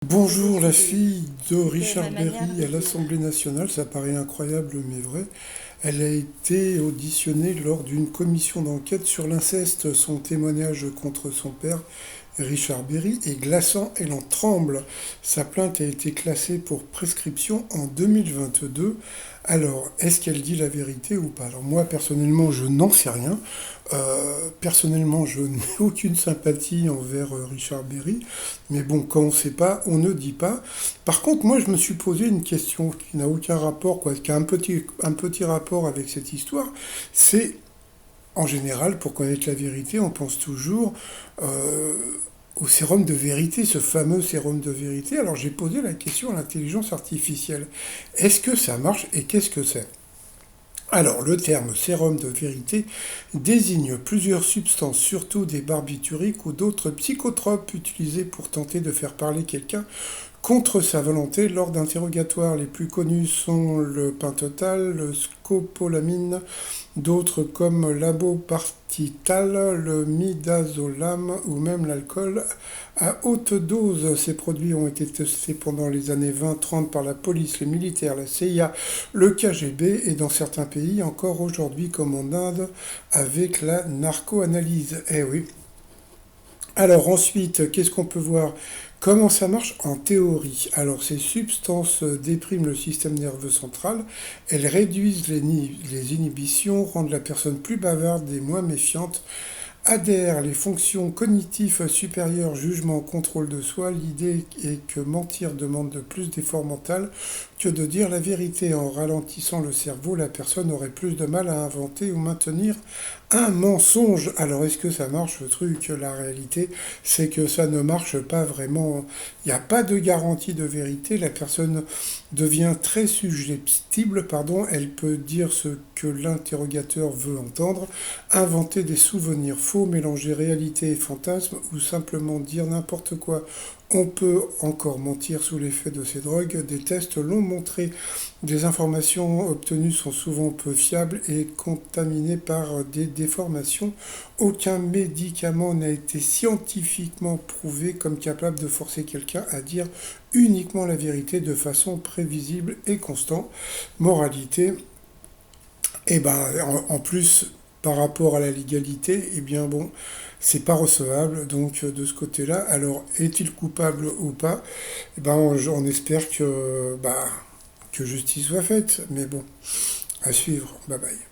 Bonjour, la fille de Richard Berry à l'Assemblée nationale, ça paraît incroyable mais vrai. Elle a été auditionnée lors d'une commission d'enquête sur l'inceste. Son témoignage contre son père, Richard Berry, est glaçant, elle en tremble. Sa plainte a été classée pour prescription en 2022. Alors, est-ce qu'elle dit la vérité ou pas? Alors moi, personnellement, je n'en sais rien. Personnellement, je n'ai aucune sympathie envers Richard Berry. Mais bon, quand on ne sait pas, on ne dit pas. Par contre, moi, je me suis posé une question qui n'a aucun rapport, quoi, qui a un petit rapport avec cette histoire. C'est, en général, pour connaître la vérité, on pense toujours euh, au sérum de vérité, ce fameux sérum de vérité. Alors, j'ai posé la question à l'intelligence artificielle. Est-ce que ça marche et qu'est-ce que c'est? Alors, le terme sérum de vérité désigne plusieurs substances, surtout des barbituriques ou d'autres psychotropes utilisés pour tenter de faire parler quelqu'un contre sa volonté lors d'interrogatoires. Les plus connus sont le pentotal, le scopolamine, d'autres comme l'abopartital, le midazolam ou même l'alcool à haute dose. Ces produits ont été testés pendant les années 20-30 par la police, les militaires, la CIA, le KGB et dans certains pays encore aujourd'hui comme en Inde avec la narcoanalyse. Eh oui. Alors ensuite, qu'est-ce qu'on peut voir? Comment ça marche en théorie? Alors ces substances dépriment le système nerveux central, elles réduisent les inhibitions, rendent la personne plus bavarde et moins méfiante, adhèrent les fonctions cognitives supérieures, jugement, contrôle de soi. L'idée est que mentir demande de plus d'effort mental que de dire la vérité. En ralentissant le cerveau, la personne aurait plus de mal à inventer ou maintenir un mensonge. Alors est-ce que ça marche le truc? La réalité, c'est que ça ne marche pas vraiment. Il n'y a pas de garantie de vérité. La personne devient très suggestible, pardon. Elle peut dire ce que l'interrogateur veut entendre, inventer des souvenirs faux, mélanger réalité et fantasme ou simplement dire n'importe quoi. On peut encore mentir sous l'effet de ces drogues. Des tests l'ont montré. Des informations obtenues sont souvent peu fiables et contaminées par des déformations. Aucun médicament n'a été scientifiquement prouvé comme capable de forcer quelqu'un à dire uniquement la vérité de façon prévisible et constante. Moralité, et ben en plus par rapport à la légalité, eh bien bon, c'est pas recevable. Donc de ce côté-là, alors est-il coupable ou pas? Eh ben on espère que justice soit faite. Mais bon, à suivre. Bye bye.